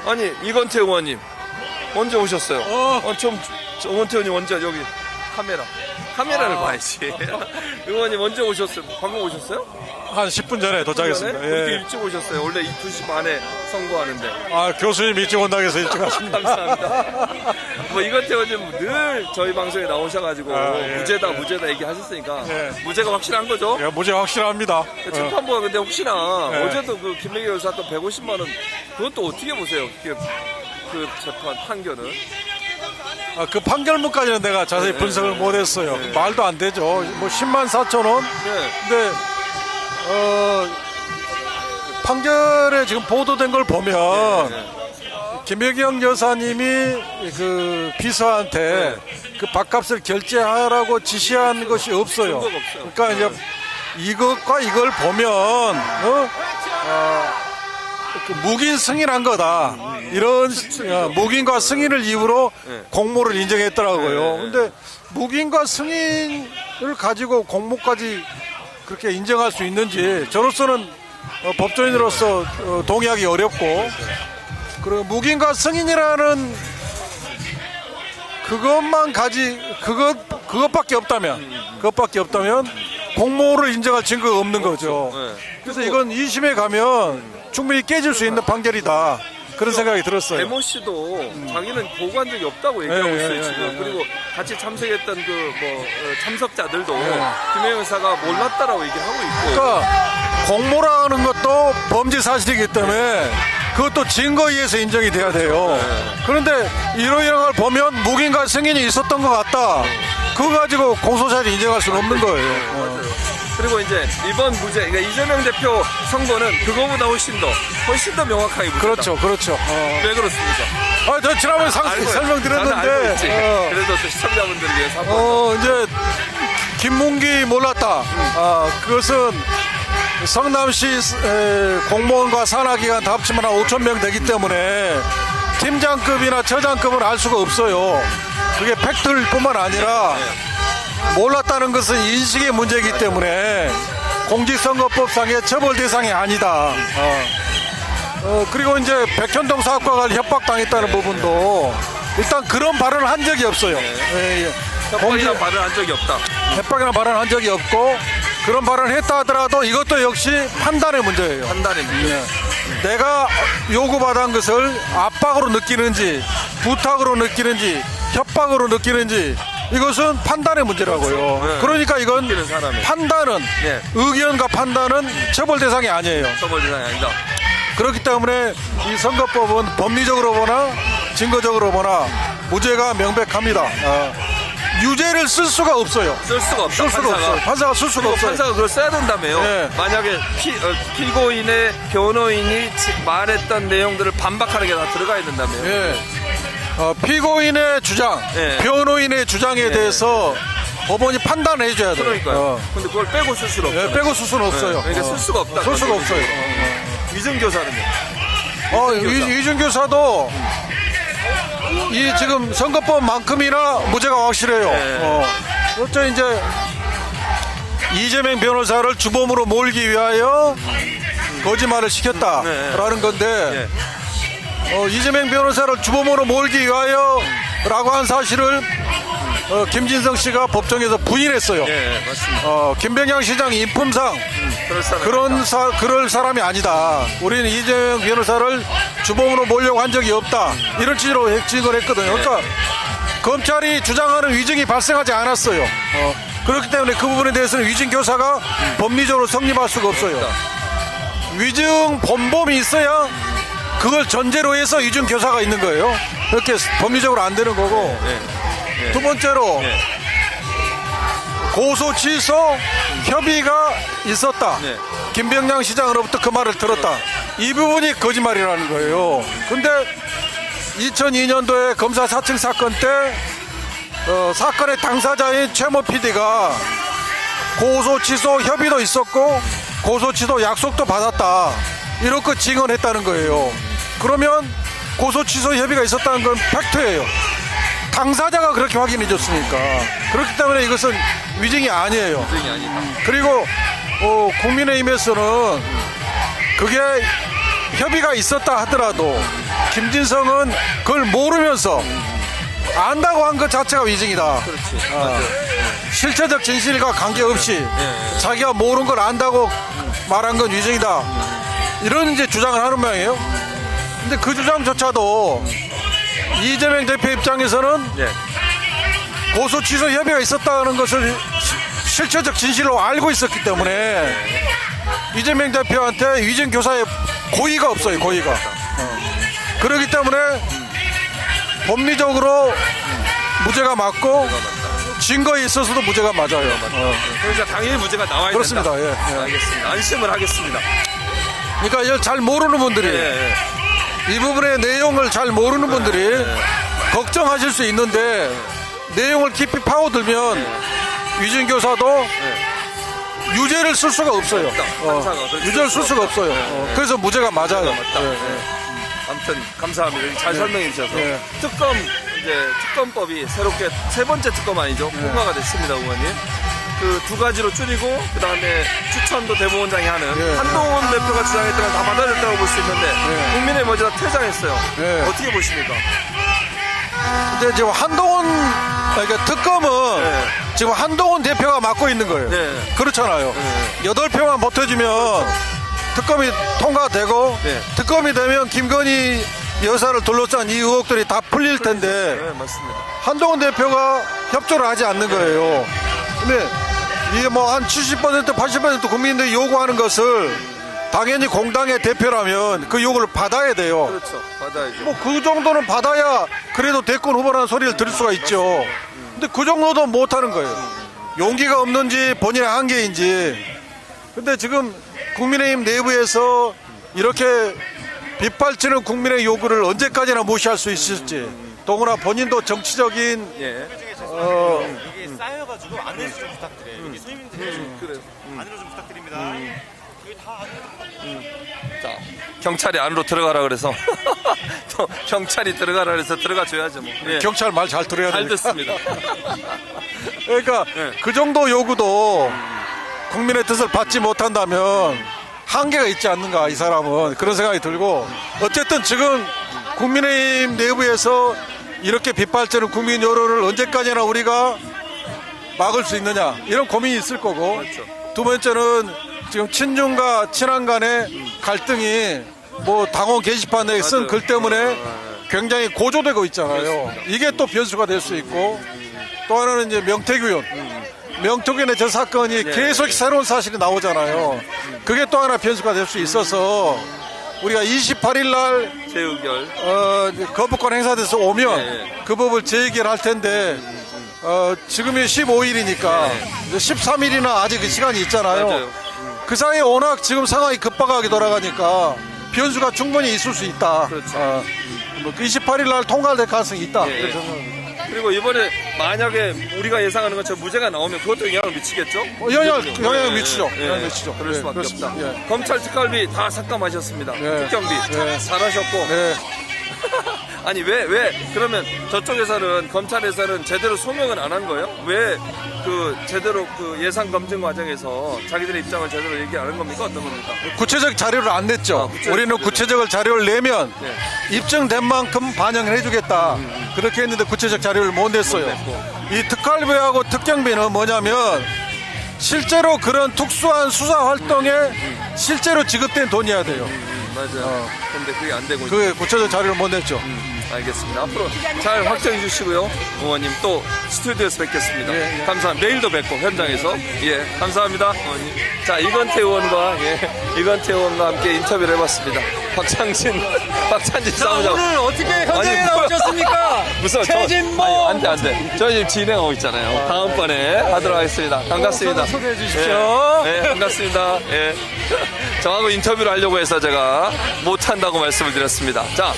아니 이건태 의원님 언제 오셨어요? 정원태 의원님 언제 여기 카메라를 봐야지. 의원님 언제 오셨어요? 방금 오셨어요? 한 10분 전에 도착했습니다. 그렇게 예. 일찍 오셨어요. 원래 2시 반에 선거하는데. 교수님 일찍 온다고 해서 일찍 왔습니다. 감사합니다. 뭐 이건태 의원님 늘 저희 방송에 나오셔가지고 예, 무죄다 얘기하셨으니까 예. 무죄가 확실한 거죠? 예, 무죄 확실합니다. 재판부가 근데 혹시나 예. 어제도 그 김명희 여사 또 150만 원 그것도 어떻게 보세요? 그 재판 판결은? 그 판결문까지는 내가 자세히 분석을 못했어요. 말도 안 되죠. 뭐 10만 4천 원. 네. 근데 판결에 지금 보도된 걸 보면 김혜경 여사님이 그 비서한테 그 밥값을 결제하라고 지시한 것이 없어요. 증거가 없어요. 그러니까 이제 이것과 이걸 보면 그 묵인 승인한 거다. 이런 묵인과 승인을 이유로 공모를 인정했더라고요. 근데 묵인과 승인을 가지고 공모까지 그렇게 인정할 수 있는지 저로서는 법조인으로서 동의하기 어렵고, 그리고 묵인과 승인이라는 그것밖에 없다면 공모를 인정할 증거가 없는 거죠. 그래서 이건 2심에 가면 충분히 깨질 수 있는 판결이다. 그런 생각이 들었어요. 배모 씨도 자기는 보고한 적이 없다고 얘기하고 있어요, 지금. 그리고 같이 참석했던 참석자들도 김혜경 여사가 몰랐다라고 얘기를 하고 있고. 그러니까 공모라는 것도 범죄 사실이기 때문에 그것도 증거에 의해서 인정이 돼야 돼요. 그런데 이런 걸 보면 묵인과 승인이 있었던 것 같다. 그거 가지고 공소사실 인정할 수는 없는 거예요. 그리고 이제 이번 무죄, 그러니까 이재명 대표 선거는 그거보다 훨씬 더 명확하게 무죄다. 그렇죠. 왜 그렇습니까? 저 지난번에 설명드렸는데. 그래도 또 시청자분들을 위해서 한번. 이제 김문기 몰랐다. 그것은 성남시 공무원과 산하기관 다 합치면 한 5천 명 되기 때문에 팀장급이나 처장급은 알 수가 없어요. 그게 팩트일 뿐만 아니라 몰랐다는 것은 인식의 문제이기 때문에 공직선거법상의 처벌 대상이 아니다. 그리고 이제 백현동 사업가가 협박당했다는 부분도 일단 그런 발언을 한 적이 없어요. 협박이나 발언한 적이 없다. 협박이나 발언한 적이 없고, 그런 발언을 했다 하더라도 이것도 역시 판단의 문제예요. 판단의 문제. 내가 요구받은 것을 압박으로 느끼는지, 부탁으로 느끼는지, 협박으로 느끼는지, 이것은 판단의 문제라고요. 그러니까 이건 판단은, 의견과 판단은 처벌 대상이 아니에요. 처벌 대상이 아니다. 그렇기 때문에 이 선거법은 법리적으로 보나 증거적으로 보나 무죄가 명백합니다. 유죄를 쓸 수가 없어요. 쓸 수가 없어요. 판사가 쓸 수가 없어요. 판사가 그걸 써야 된다며요. 만약에 피고인의 변호인이 말했던 내용들을 반박하는 게 다 들어가야 된다며요. 피고인의 주장, 변호인의 주장에 대해서 법원이 판단을 해줘야 돼요. 그러니까요. 근데 그걸 빼고 쓸 수는 없어요. 빼고 쓸 수는 없어요. 그러니까 쓸 수가 없다. 쓸 수가 없어요. 위증 교사는요? 위증 교사도 이 지금 선거법만큼이나 무죄가 확실해요. 어째 이제 이재명 변호사를 주범으로 몰기 위하여 거짓말을 시켰다라는 건데, 이재명 변호사를 주범으로 몰기 위하여 라고 한 사실을 김진성 씨가 법정에서 부인했어요. 맞습니다. 김병양 시장 인품상 그럴 사람이 아니다. 우리는 이재명 변호사를 주범으로 몰려고 한 적이 없다. 이런 취지로 증언을 했거든요. 그러니까 검찰이 주장하는 위증이 발생하지 않았어요. 그렇기 때문에 그 부분에 대해서는 위증 교사가 법리적으로 성립할 수가 없어요. 위증 본범이 있어야 그걸 전제로 해서 위증 교사가 있는 거예요. 그렇게 법리적으로 안 되는 거고. 두 번째로 고소 취소 협의가 있었다. 김병양 시장으로부터 그 말을 들었다. 이 부분이 거짓말이라는 거예요. 근데 2002년도에 검사 사칭 사건 때 사건의 당사자인 최모 PD가 고소 취소 협의도 있었고 고소 취소 약속도 받았다. 이렇게 증언했다는 거예요. 그러면 고소 취소 협의가 있었다는 건 팩트예요. 당사자가 그렇게 확인해 줬으니까. 그렇기 때문에 이것은 위증이 아니에요. 위증이 아니다. 그리고 국민의힘에서는 그게 협의가 있었다 하더라도 김진성은 그걸 모르면서 안다고 한 것 자체가 위증이다. 그렇지. 맞아요. 실체적 진실과 관계없이 자기가 모르는 걸 안다고 말한 건 위증이다. 이런 이제 주장을 하는 모양이에요. 근데 그 주장조차도 이재명 대표 입장에서는 예. 고소 취소 협의가 있었다는 것을 실체적 진실로 알고 있었기 때문에 이재명 대표한테 위증 교사의 고의가 없어요. 고의가. 그렇기 때문에 법리적으로 무죄가 맞고 증거에 있어서도 무죄가 맞아요. 그러니까 당연히 무죄가 나와야 그렇습니다. 된다. 예, 예. 알겠습니다. 안심을 하겠습니다. 그러니까 이걸 잘 모르는 분들이 예. 이 부분의 내용을 잘 모르는 분들이 걱정하실 수 있는데 내용을 깊이 파고들면 위증교사도 유죄를 쓸 수가 없어요. 유죄를 쓸 수가 없어요. 그래서 무죄가 맞아요. 아무튼 감사합니다. 잘 설명해 주셔서 예. 특검법이 새롭게 세 번째 특검 아니죠? 통과가 됐습니다, 의원님. 그 두 가지로 줄이고 그 다음에 추천도 대법원장이 하는 한동훈 대표가 주장했던 건 다 받아들였다고 볼 수 있는데 국민의 머지가 퇴장했어요. 어떻게 보십니까? 근데 지금 그러니까 특검은 지금 한동훈 대표가 맡고 있는 거예요. 그렇잖아요. 8표만 버텨주면 특검이 통과되고 특검이 되면 김건희 여사를 둘러싼 이 의혹들이 다 풀릴 텐데 맞습니다. 한동훈 대표가 협조를 하지 않는 거예요. 근데 이게 뭐 한 70% 80% 국민들이 요구하는 것을 당연히 공당의 대표라면 그 요구를 받아야 돼요. 그렇죠. 받아야죠. 뭐 그 정도는 받아야 그래도 대권 후보라는 소리를 들을 수가 있죠. 근데 그 정도도 못하는 거예요. 용기가 없는지 본인의 한계인지. 근데 지금 국민의힘 내부에서 이렇게 빗발치는 국민의 요구를 언제까지나 무시할 수 있을지. 더구나 본인도 정치적인 이게 쌓여가지고 안내서 좀 부탁드려요. 여기 손님들이 그래요. 안내로 좀 부탁드립니다. 여기 다 안내. 자, 경찰이 안으로 들어가라 그래서 또 경찰이 들어가라 그래서 들어가 줘야죠. 뭐. 경찰 말 잘 들어야 잘 됩니다. 듣습니다. 그러니까 그 정도 요구도 국민의 뜻을 받지 못한다면 한계가 있지 않는가 이 사람은 그런 생각이 들고 어쨌든 지금 국민의힘 내부에서 이렇게 빗발치는 국민 여론을 언제까지나 우리가 막을 수 있느냐 이런 고민이 있을 거고 그렇죠. 두 번째는 지금 친중과 친한 간의 갈등이 뭐 당원 게시판에 쓴 글 때문에 굉장히 고조되고 있잖아요. 이게 또 변수가 될 수 있고 또 하나는 이제 명태균 의원의 저 사건이 계속 새로운 사실이 나오잖아요. 그게 또 하나 변수가 될 수 있어서 우리가 28일 날 재의결 거부권 행사돼서 오면 그 법을 재의결 할 텐데 지금이 15일이니까 13일이나 아직 그 시간이 있잖아요. 맞아요. 그 사이에 워낙 지금 상황이 급박하게 돌아가니까 변수가 충분히 있을 수 있다. 그렇죠. 28일 날 통과될 가능성이 있다. 그리고 이번에 만약에 우리가 예상하는 것처럼 무죄가 나오면 그것도 영향을 미치겠죠? 영향을 미치죠. 영향을 미치죠. 그럴 수밖에 그렇습니다. 없다. 검찰 특활비 다 삭감하셨습니다. 특경비 잘하셨고. 아니 왜 그러면 저쪽에서는 검찰에서는 제대로 소명을 안 한 거예요? 왜 그 제대로 그 예산 검증 과정에서 자기들의 입장을 제대로 얘기 안 한 겁니까? 어떤 겁니까? 구체적 자료를 안 냈죠. 우리는 구체적 자료를 내면 입증된 만큼 반영을 해주겠다. 그렇게 했는데 구체적 자료를 못 냈어요. 이 특활비하고 특경비는 뭐냐면 실제로 그런 특수한 수사 활동에 실제로 지급된 돈이어야 돼요. 맞아요. 근데 그게 안 되고 그 구체적 자료를 못 냈죠. 알겠습니다. 앞으로 잘 확정해 주시고요. 의원님 또 스튜디오에서 뵙겠습니다. 감사합니다. 내일도 뵙고 현장에서. 감사합니다. 의원님. 자, 이건태 의원과 함께 인터뷰를 해봤습니다. 박찬진 사무장. 오늘 어떻게 현장에 나오셨습니까? 무슨 최진모 안 돼. 저희 지금 진행하고 있잖아요. 다음번에 하도록 하겠습니다. 반갑습니다. 소개해 주십시오. 네, 반갑습니다. 저하고 인터뷰를 하려고 해서 제가 못한다고 말씀을 드렸습니다. 자.